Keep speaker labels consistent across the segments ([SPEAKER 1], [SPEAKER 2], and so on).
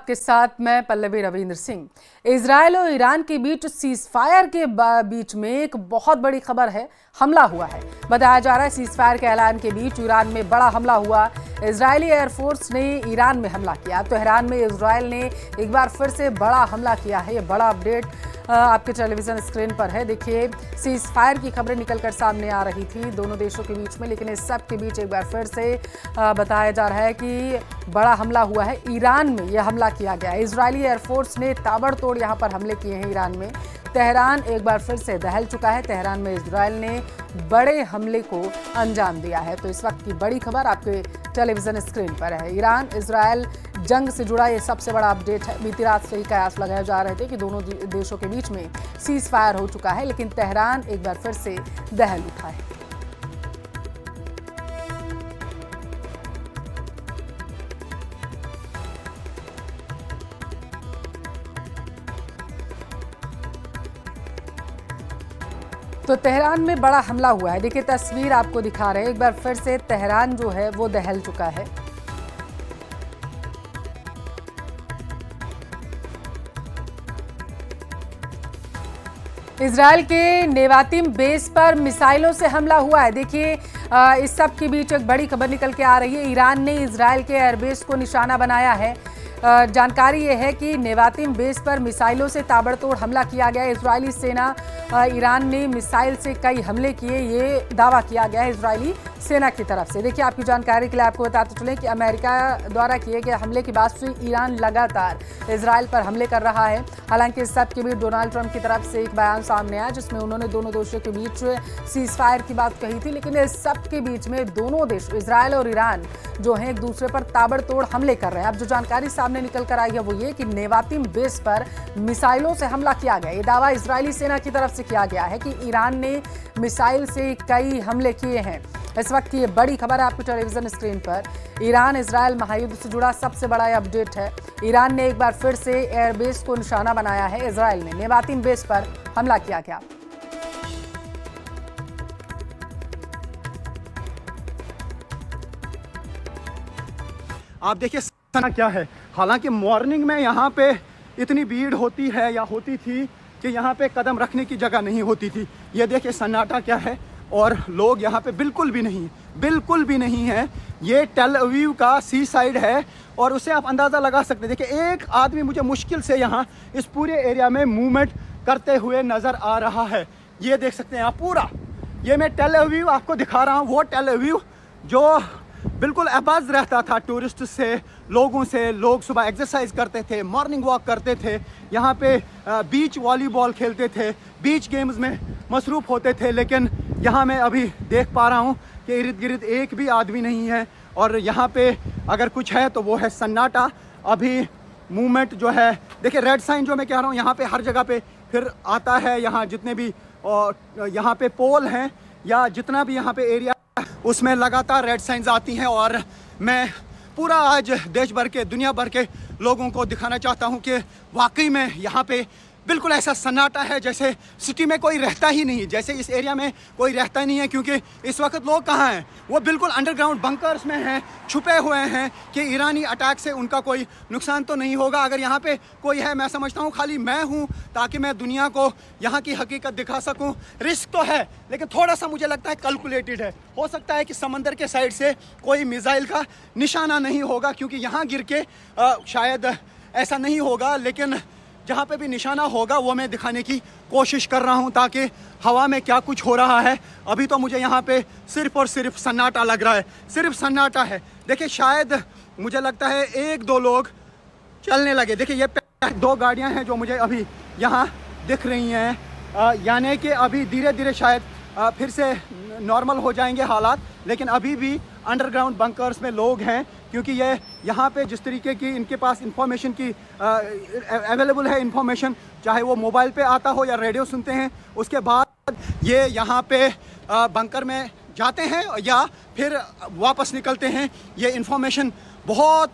[SPEAKER 1] आपके साथ मैं पल्लवी रविंद्र सिंह। इजरायल और ईरान के बीच सीज फायर के बीच में एक बहुत बड़ी खबर है। हमला हुआ है। बताया जा रहा है सीज फायर के ऐलान के बीच ईरान में बड़ा हमला हुआ। इजरायली एयरफोर्स ने ईरान में हमला किया। तेहरान में इजरायल ने एक बार फिर से बड़ा हमला किया है। ये बड़ा अपडेट आपके टेलीविजन स्क्रीन पर है। देखिए, सीज फायर की खबरें निकलकर सामने आ रही थी दोनों देशों के बीच में, लेकिन इस सब के बीच एक बार फिर से बताया जा रहा है कि बड़ा हमला हुआ है। ईरान में यह हमला किया गया है। इजरायली एयरफोर्स ने ताबड़तोड़ यहाँ पर हमले किए हैं ईरान में। तेहरान एक बार फिर से दहल चुका है। तेहरान में इजरायल ने बड़े हमले को अंजाम दिया है। तो इस वक्त की बड़ी खबर आपके टेलीविजन स्क्रीन पर है। ईरान इजरायल जंग से जुड़ा ये सबसे बड़ा अपडेट है। बीती रात से ही कयास लगाए जा रहे थे कि दोनों देशों के बीच में सीज फायर हो चुका है, लेकिन तेहरान एक बार फिर से दहल उठा है। तो तेहरान में बड़ा हमला हुआ है। देखिए, तस्वीर आपको दिखा रहे हैं। एक बार फिर से तेहरान जो है वो दहल चुका है। इजरायल के नेवातिम बेस पर मिसाइलों से हमला हुआ है। देखिए, इस सब के बीच एक बड़ी खबर निकल के आ रही है। ईरान ने इजरायल के एयरबेस को निशाना बनाया है। जानकारी ये है कि नेवातिम बेस पर मिसाइलों से ताबड़तोड़ हमला किया गया। इजरायली सेना ईरान ने मिसाइल से कई हमले किए, ये दावा किया गया है इजरायली सेना की तरफ से। देखिए, आपकी जानकारी के लिए आपको बताते चलें कि अमेरिका द्वारा किए गए हमले के बाद से ईरान लगातार इजरायल पर हमले कर रहा है। हालांकि इस सब के बीच डोनाल्ड ट्रंप की तरफ से एक बयान सामने आया जिसमें उन्होंने दोनों देशों के बीच सीज फायर की बात कही थी, लेकिन इस सब के बीच में दोनों देश इजरायल और ईरान जो है एक दूसरे पर ताबड़तोड़ हमले कर रहे हैं। अब जो जानकारी सामने निकल कर आई है वो ये कि नेवातिम बेस पर मिसाइलों से हमला किया गया। ये दावा इजरायली सेना की तरफ से किया गया है कि ईरान ने मिसाइल से कई हमले किए हैं। इस वक्त की ये बड़ी खबर है आपके टेलीविजन स्क्रीन पर। ईरान इजरायल महायुद्ध से जुड़ा सबसे बड़ा अपडेट है। ईरान ने एक बार फिर से एयरबेस को निशाना बनाया है। इजरायल ने नेवातिम बेस पर हमला किया गया।
[SPEAKER 2] आप देखिए क्या है। हालांकि मॉर्निंग में यहाँ पे इतनी भीड़ होती है या होती थी कि यहाँ पे कदम रखने की जगह नहीं होती थी। ये देखिए सन्नाटा क्या है, और लोग यहाँ पे बिल्कुल भी नहीं है। ये टेल अवीव का सी साइड है और उसे आप अंदाज़ा लगा सकते हैं। देखिए, एक आदमी मुझे मुश्किल से यहाँ इस पूरे एरिया में मूवमेंट करते हुए नज़र आ रहा है। ये देख सकते हैं आप पूरा। ये मैं टेल अवीव आपको दिखा रहा हूँ, वो टेल अवीव जो बिल्कुल अबाज रहता था टूरिस्ट से, लोगों से। लोग सुबह एक्सरसाइज करते थे, मॉर्निंग वॉक करते थे, यहाँ पे बीच वॉलीबॉल खेलते थे, बीच गेम्स में मसरूफ़ होते थे। लेकिन यहाँ मैं अभी देख पा रहा हूँ कि इर्द गिर्द एक भी आदमी नहीं है, और यहाँ पे अगर कुछ है तो वो है सन्नाटा। अभी मूवमेंट जो है, देखिए रेड साइन जो मैं कह रहा हूँ यहाँ पे हर जगह पे फिर आता है। यहाँ जितने भी यहाँ पे पोल हैं या जितना भी यहाँ पे एरिया उसमें लगातार रेड साइंस आती हैं। और मैं पूरा आज देश भर के, दुनिया भर के लोगों को दिखाना चाहता हूं कि वाकई में यहाँ पे बिल्कुल ऐसा सन्नाटा है जैसे सिटी में कोई रहता ही नहीं, जैसे इस एरिया में कोई रहता ही नहीं है। क्योंकि इस वक्त लोग कहाँ हैं? वो बिल्कुल अंडरग्राउंड बंकर्स में हैं, छुपे हुए हैं कि ईरानी अटैक से उनका कोई नुकसान तो नहीं होगा। अगर यहाँ पे कोई है, मैं समझता हूँ खाली मैं हूँ, ताकि मैं दुनिया को यहाँ की हकीकत दिखा सकूँ। रिस्क तो है, लेकिन थोड़ा सा मुझे लगता है कैलकुलेटेड है। हो सकता है कि समंदर के साइड से कोई मिसाइल का निशाना नहीं होगा, क्योंकि यहाँ गिर के शायद ऐसा नहीं होगा। लेकिन जहाँ पे भी निशाना होगा वो मैं दिखाने की कोशिश कर रहा हूँ, ताकि हवा में क्या कुछ हो रहा है। अभी तो मुझे यहाँ पे सिर्फ और सिर्फ सन्नाटा लग रहा है, सिर्फ सन्नाटा है। देखिए, शायद मुझे लगता है एक दो लोग चलने लगे। देखिए, ये दो गाड़ियाँ हैं जो मुझे अभी यहाँ दिख रही हैं, यानी कि अभी धीरे धीरे शायद फिर से नॉर्मल हो जाएंगे हालात। लेकिन अभी भी अंडरग्राउंड बंकर्स में लोग हैं, क्योंकि ये यहाँ पे जिस तरीके की इनके पास इंफॉर्मेशन की अवेलेबल है, इंफॉर्मेशन चाहे वो मोबाइल पे आता हो या रेडियो सुनते हैं, उसके बाद ये यहाँ पे बंकर में जाते हैं या फिर वापस निकलते हैं। ये इंफॉर्मेशन बहुत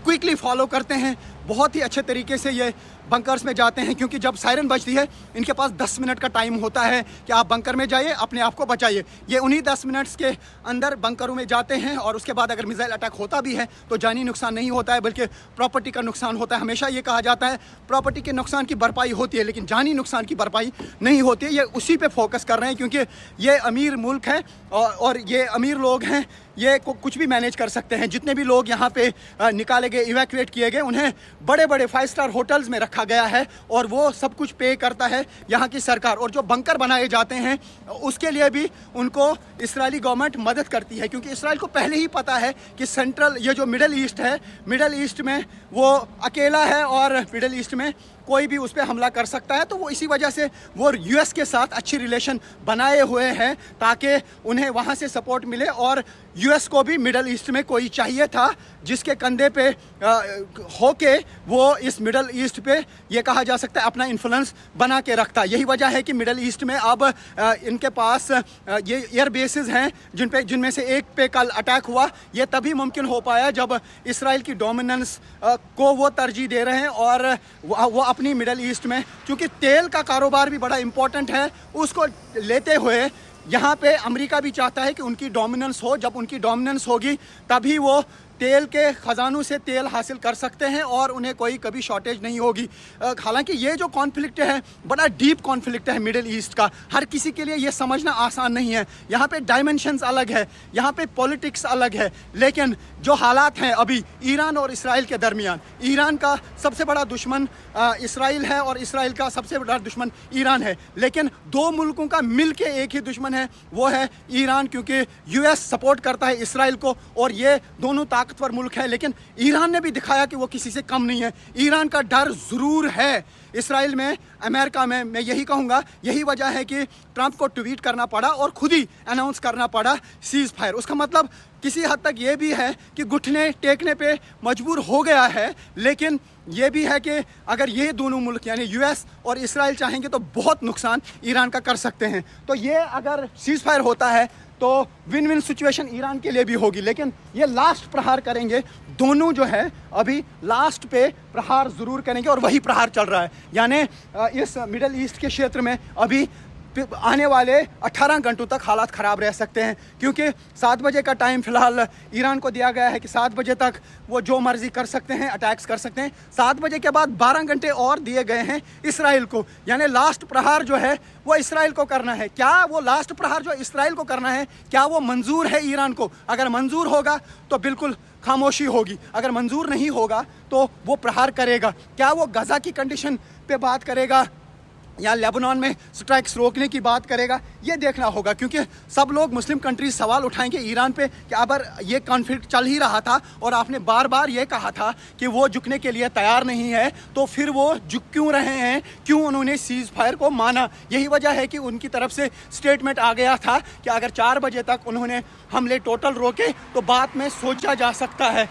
[SPEAKER 2] क्विकली फॉलो करते हैं, बहुत ही अच्छे तरीके से ये बंकर्स में जाते हैं, क्योंकि जब सायरन बजती है इनके पास 10 मिनट का टाइम होता है कि आप बंकर में जाइए, अपने आप को बचाइए। ये उन्हीं 10 मिनट्स के अंदर बंकरों में जाते हैं और उसके बाद अगर मिसाइल अटैक होता भी है तो जानी नुकसान नहीं होता है, बल्कि प्रॉपर्टी का नुकसान होता है। हमेशा ये कहा जाता है प्रॉपर्टी के नुकसान की भरपाई होती है, लेकिन जानी नुकसान की भरपाई नहीं होती है। ये उसी पे फोकस कर रहे हैं, क्योंकि ये अमीर मुल्क है और ये अमीर लोग हैं, ये कुछ भी मैनेज कर सकते हैं। जितने भी लोग यहाँ पे निकाले गए, इवैक्यूएट किए गए, उन्हें बड़े बड़े 5 स्टार होटल्स में रखा गया है और वो सब कुछ पे करता है यहाँ की सरकार। और जो बंकर बनाए जाते हैं उसके लिए भी उनको इस्राएली गवर्नमेंट मदद करती है, क्योंकि इसराइल को पहले ही पता है कि सेंट्रल ये जो मिडल ईस्ट है, मिडल ईस्ट में वो अकेला है और मिडल ईस्ट में कोई भी उस पर हमला कर सकता है। तो वो इसी वजह से वो यूएस के साथ अच्छी रिलेशन बनाए हुए हैं ताकि उन्हें वहाँ से सपोर्ट मिले। और यूएस को भी मिडल ईस्ट में कोई चाहिए था जिसके कंधे पे होके वो इस मिडल ईस्ट पे ये कहा जा सकता है अपना इन्फ्लुएंस बना के रखता। यही वजह है कि मिडल ईस्ट में अब इनके पास ये एयर बेसिस हैं जिनमें से एक पे कल अटैक हुआ। ये तभी मुमकिन हो पाया जब इसराइल की डोमिनेंस को वो तरजीह दे रहे हैं और वो अपनी मिडल ईस्ट में, क्योंकि तेल का कारोबार भी बड़ा इंपॉर्टेंट है, उसको लेते हुए यहाँ पे अमेरिका भी चाहता है कि उनकी डोमिनेंस हो। जब उनकी डोमिनेंस होगी तभी वो तेल के ख़जानों से तेल हासिल कर सकते हैं और उन्हें कोई कभी शॉर्टेज नहीं होगी। हालांकि ये जो कॉन्फ्लिक्ट है बड़ा डीप कॉन्फ्लिक्ट है मिडिल ईस्ट का, हर किसी के लिए ये समझना आसान नहीं है। यहाँ पे डायमेंशंस अलग है, यहाँ पे पॉलिटिक्स अलग है, लेकिन जो हालात हैं अभी ईरान और इसराइल के दरमियान, ईरान का सबसे बड़ा दुश्मन इसराइल है और इसराइल का सबसे बड़ा दुश्मन ईरान है। लेकिन दो मुल्कों का मिल के एक ही दुश्मन है, वो है ईरान, क्योंकि यूएस सपोर्ट करता है इसराइल को और ये दोनों ताकतवर मुल्क है। लेकिन ईरान ने भी दिखाया कि वो किसी से कम नहीं है। ईरान का डर ज़रूर है इसराइल में, अमेरिका में। मैं यही कहूँगा, यही वजह है कि ट्रंप को ट्वीट करना पड़ा और खुद ही अनाउंस करना पड़ा सीज़ फायर। उसका मतलब किसी हद तक ये भी है कि घुटने टेकने पे मजबूर हो गया है, लेकिन ये भी है कि अगर ये दोनों मुल्क यानी यूएस और इसराइल चाहेंगे तो बहुत नुकसान ईरान का कर सकते हैं। तो ये अगर सीज़ फायर होता है तो विन विन सिचुएशन ईरान के लिए भी होगी। लेकिन ये लास्ट प्रहार करेंगे, दोनों जो है अभी लास्ट पे प्रहार ज़रूर करेंगे और वही प्रहार चल रहा है। यानी इस मिडल ईस्ट के क्षेत्र में अभी आने वाले 18 घंटों तक हालात ख़राब रह सकते हैं, क्योंकि 7 बजे का टाइम फ़िलहाल ईरान को दिया गया है कि 7 बजे तक वो जो मर्ज़ी कर सकते हैं, अटैक्स कर सकते हैं। 7 बजे के बाद 12 घंटे और दिए गए हैं इसराइल को, यानी लास्ट प्रहार जो है वो इसराइल को करना है। क्या वो लास्ट प्रहार जो इसराइल को करना है, क्या वो मंजूर है ईरान को? अगर मंजूर होगा तो बिल्कुल खामोशी होगी, अगर मंजूर नहीं होगा तो वो प्रहार करेगा। क्या वो गज़ा की कंडीशन पे बात करेगा या लेबनान में स्ट्राइक्स रोकने की बात करेगा, ये देखना होगा। क्योंकि सब लोग मुस्लिम कंट्रीज सवाल उठाएंगे ईरान पे कि अगर ये कॉन्फ्लिक्ट चल ही रहा था और आपने बार बार ये कहा था कि वो झुकने के लिए तैयार नहीं है, तो फिर वो झुक क्यों रहे हैं, क्यों उन्होंने सीज़ फायर को माना? यही वजह है कि उनकी तरफ से स्टेटमेंट आ गया था कि अगर 4 बजे तक उन्होंने हमले टोटल रोके तो बाद में सोचा जा सकता है।